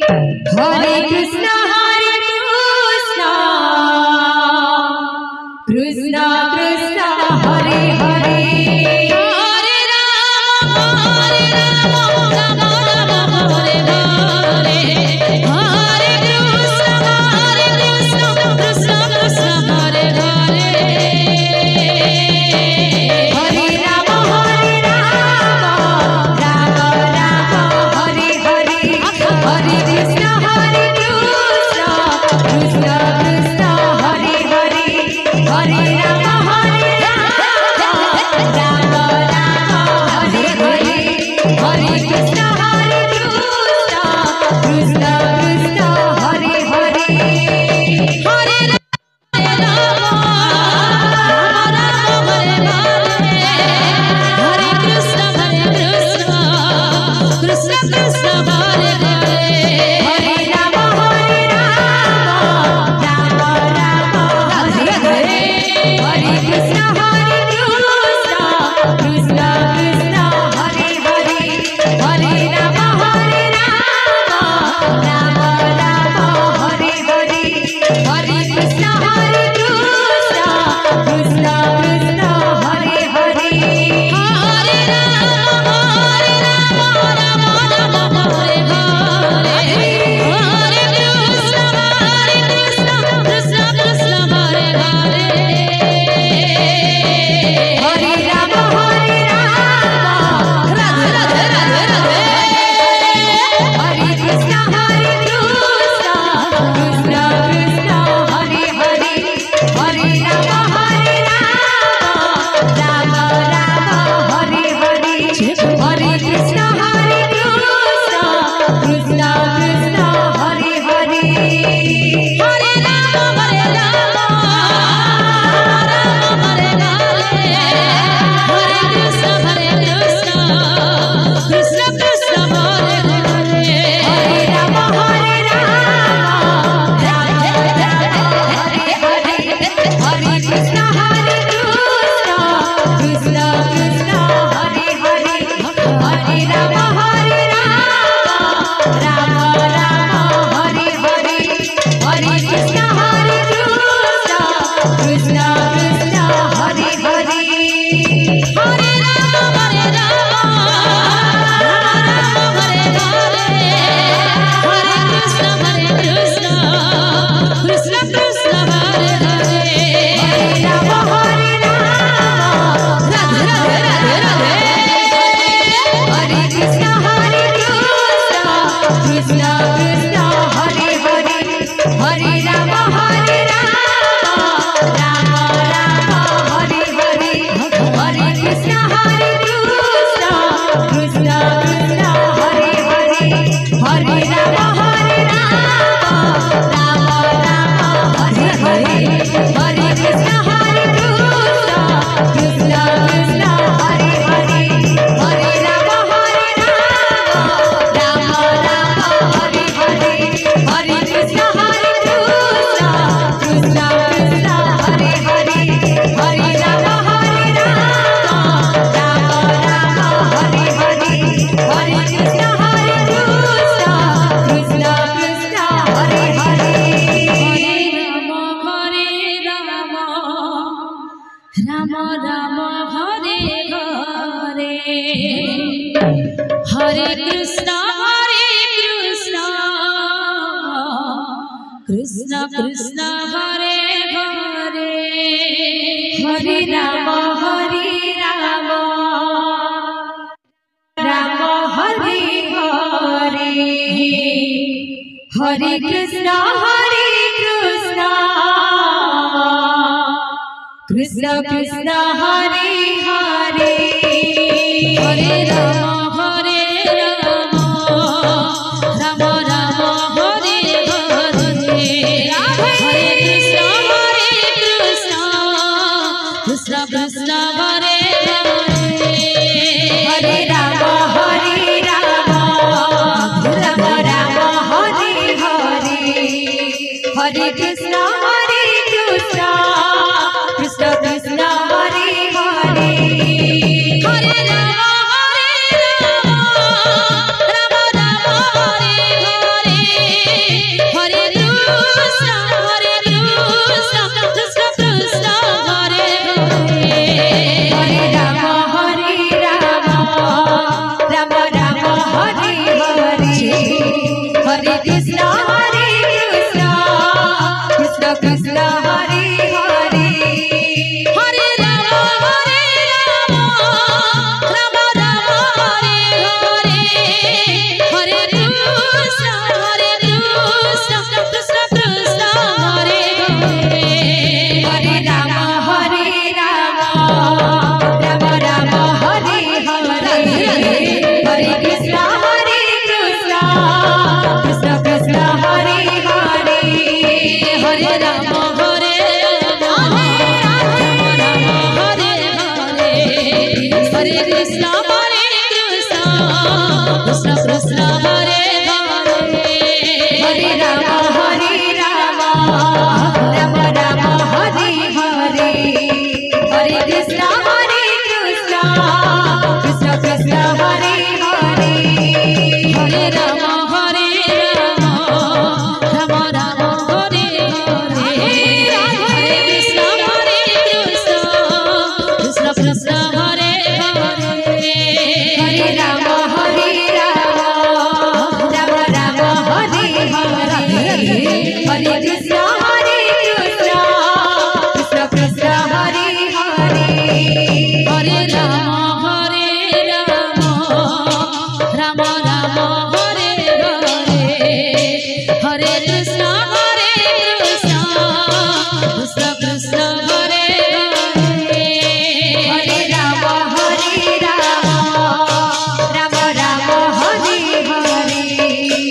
Hare Krishna, Krishna Krishna, Hare Hare, Hare Rama, Rama Rama, Hare Hare, Hare Krishna, Krishna Krishna, Hare Hare, Hare Rama, Rama Rama, Hare Hare, Hare Krishna, Krishna Krishna, Hare Hare, Hare Rama, Rama Rama, Hare Hare, Hare Krishna, Krishna Krishna, Hare Hare, Hare Rama, Rama Rama, Hare Krishna, Krishna Krishna, Hare Hare, Hare Rama, Rama Rama, Hare Hare, Hare Krishna, Krishna Krishna, Hare Hare, Hare Rama, Rama Rama, Hare Hare, Hare Krishna, Krishna Krishna, Hare Hare, Hare Rama, Rama Rama, Hare Hare, Hare Krishna, Krishna Krishna, Hare Hare, Hare Rama, Radhe Radhe Radhe Radhe, Hare Krishna, Krishna Krishna, Hare Hare, Hare Rama, Rama Rama, Hare Hare, Hare Krishna, Krishna Krishna, Hare Hare, Hare Rama, Rama Hare Hare, Hare Krishna, Krishna Krishna, Hare Hare, Hare Rama, Radhe Radhe, Hare Hare, Hare Krishna, Krishna Krishna, Hare Hare, Hare Rama, Rama Rama, Hare Hare, Hare Krishna, Krishna Krishna, Hare Hare, Hare Rama, Rama Hare Hare, Hare Krishna, Krishna Krishna, Hare Hare, Hare Rama, Radhe Radhe Radhe Radhe, Hare Krishna, Krishna Krishna, Hare Hare, Hare Rama, Rama Rama, Hare Hare, Hare Krishna, Krishna Krishna, Hare Hare, Hare Rama, Rama Rama, Hare Hare, Hare Krishna, Krishna Krishna, Hare Hare, Hare Rama, Rama Rama, Hare Hare, Hare Krishna, Krishna Krishna, Hare Hare, Hare Rama, Rama Rama, Hare Hare, Hare Krishna, Krishna Krishna, Hare Hare, Hare Rama, Rama Rama, Hare Hare, Hare Krishna, Krishna Krishna, Hare Hare, Hare Rama, Rama Hare Hare, Hare Krishna, Krishna Krishna, Hare Hare, Hare Rama, Rama Rama, Hare Hare, Hare Krishna, Krishna Krishna, Hare Hare, Hare Rama, Rama Rama, Hare Hare, Hare Krishna, Krishna Krishna, Hare Hare, Hare Rama, Rama Rama, Hare Hare, Krishna Hare Krishna Krishna Krishna Hare Hare Hare Rama Rama Rama Hare Hare Hare Krishna Krishna Krishna Hare Hare Hare Rama Rama Rama Hare Hare Hare Krishna Krishna Krishna Hare Hare Hare Rama Hare Krishna Krishna Krishna Hare Hare Hare Rama Rama Rama Hare Hare Hare Krishna Krishna Krishna Hare Hare Hare Rama Rama Rama Hare Hare Hare Krishna Krishna Krishna Hare Hare Hare Rama Rama Rama Hare Hare Hare Krishna Krishna Krishna Hare Hare Hare Rama Rama Rama Hare Hare Hare Krishna Krishna Krishna Hare Hare Hare Rama Rama Rama Hare Hare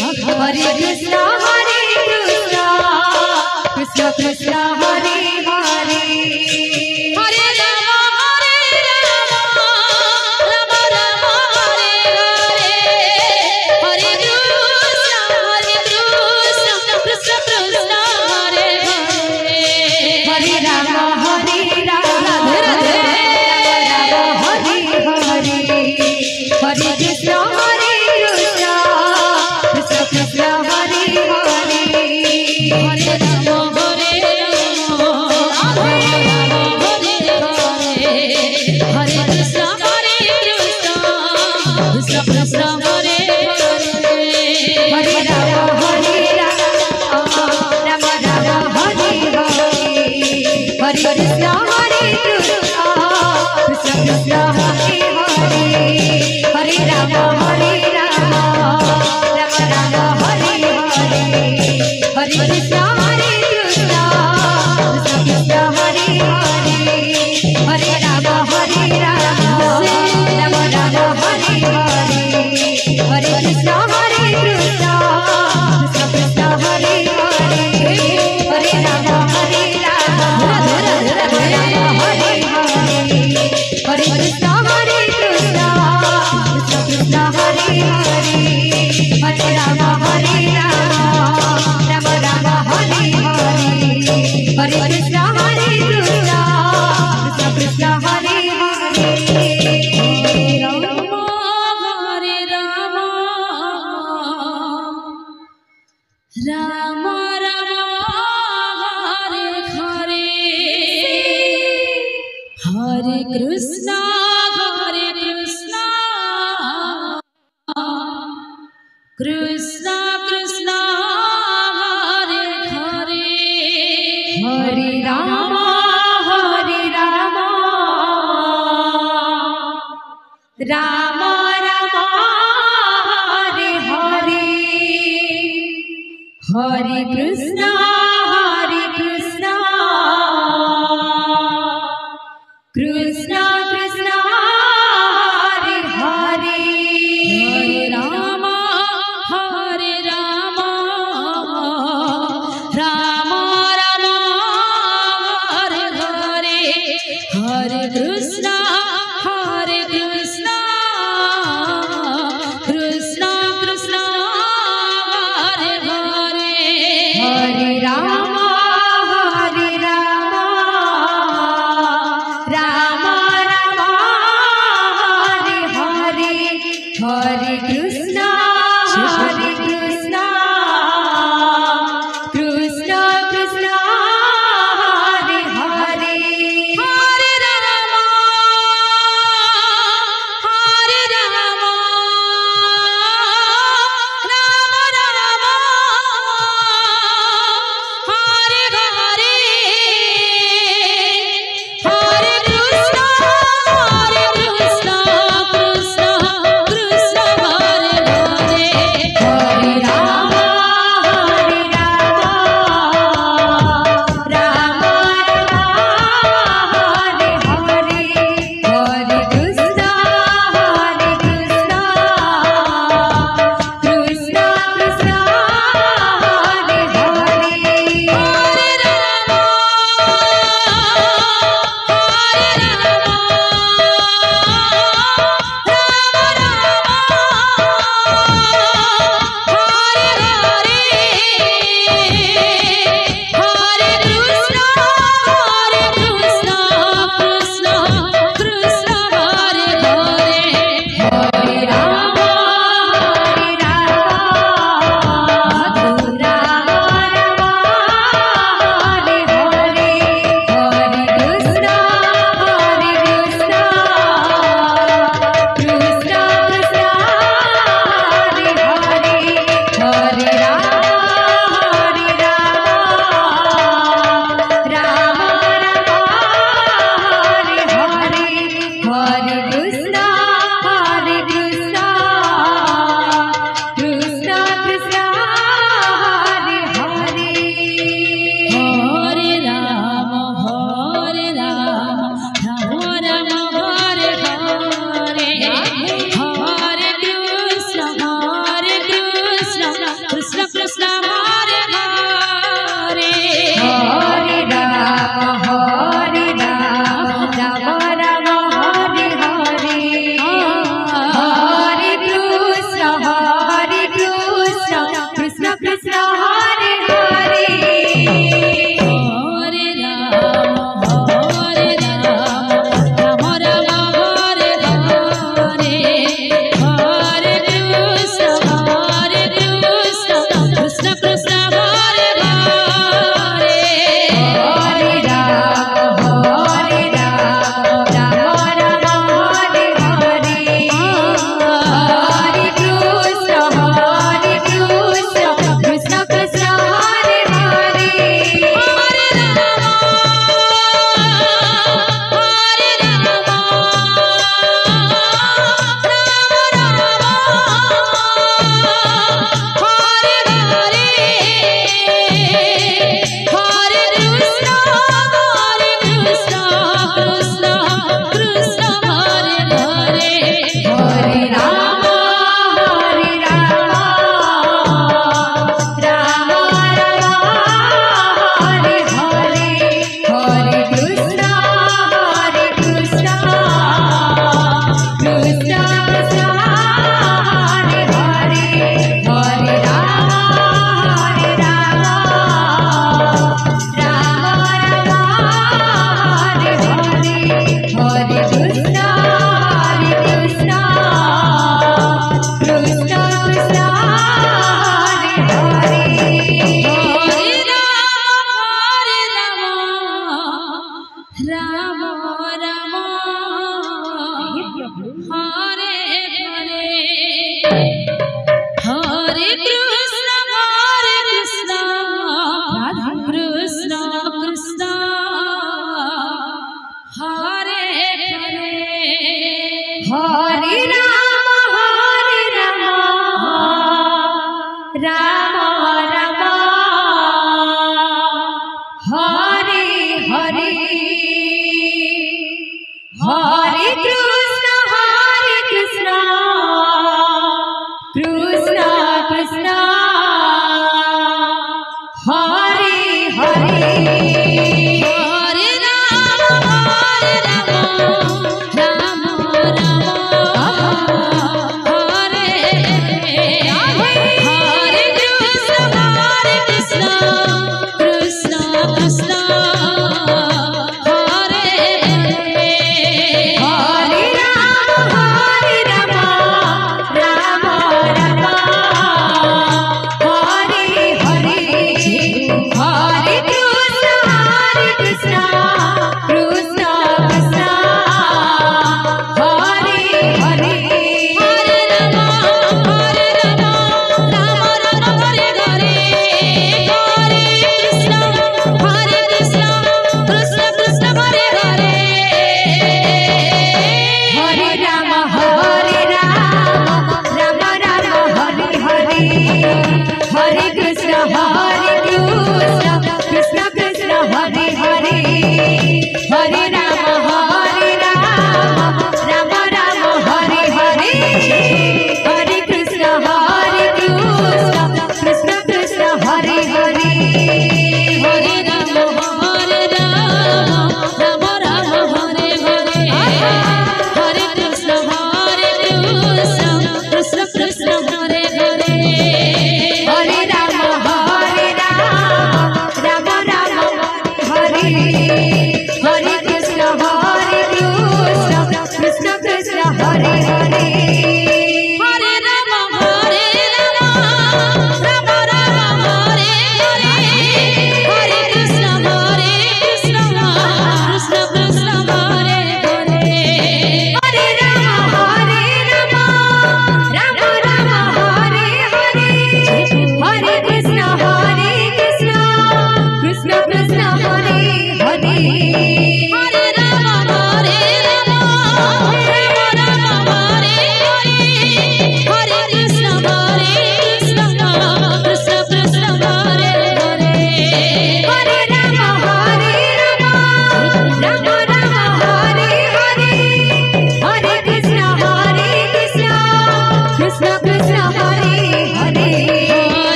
Hare Krishna Krishna Krishna Hare Hare Hare Rama Rama Rama Hare Hare Hare Krishna Krishna Krishna Hare Hare Hare Rama Radhe Radhe Hare Hare Krishna Krishna Krishna Hare Hare Hare Rama Hare Krishna Krishna Krishna Hare Hare Hare Rama Rama Rama Hare Hare Hare Krishna Krishna Krishna Hare Hare Hare Rama Rama Rama Hare Hare Hare Krishna Krishna Krishna Hare Hare Hare Rama Rama Rama Hare Hare Hare Krishna Krishna Krishna Hare Hare Hare Rama Radhe Radhe Hare Hare Hare Krishna Krishna Krishna Hare Hare Hare Rama Rama Rama Hare Hare Hare Krishna Krishna Krishna Hare Hare Rama Rama Hare Hare Hare Krishna Krishna Krishna Hare Hare Hare Rama Rama Rama Hare Hare Hare Krishna Krishna Krishna Hare Hare Hare Rama Rama Rama Hare Hare Hare Krishna Krishna Krishna Hare Hare Hare Rama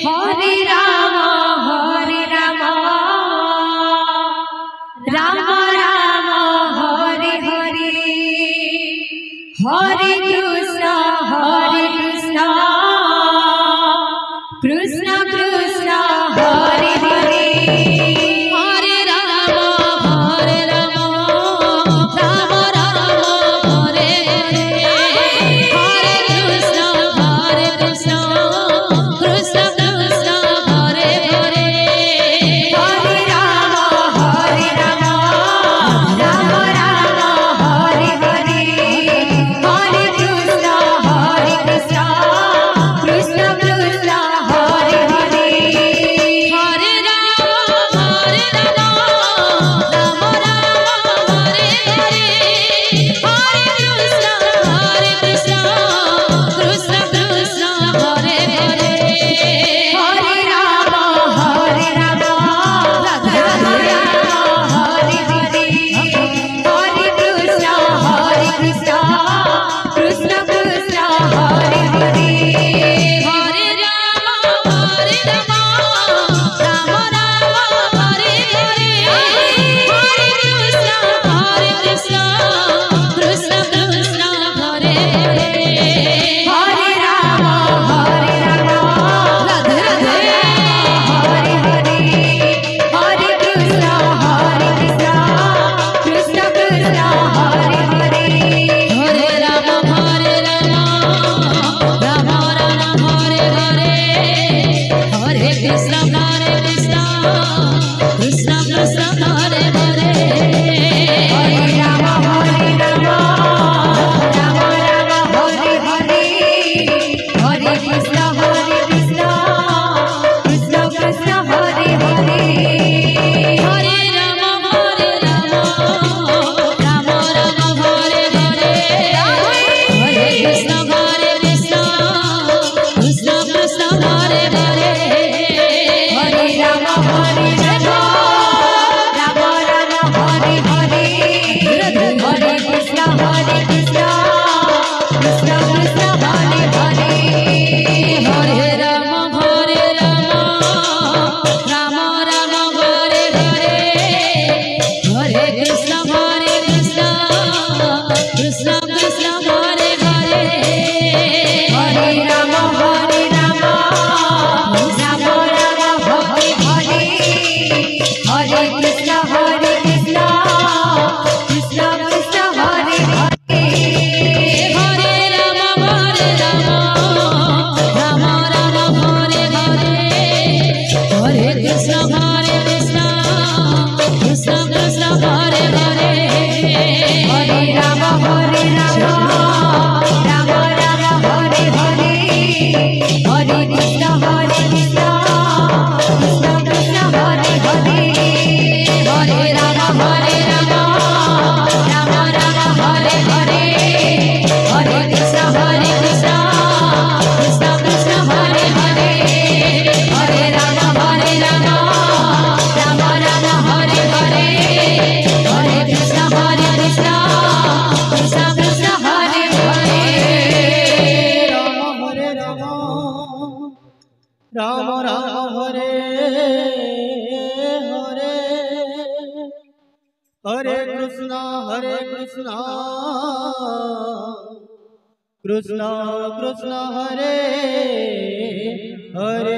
Hare Rama Krishna Krishna Hare Hare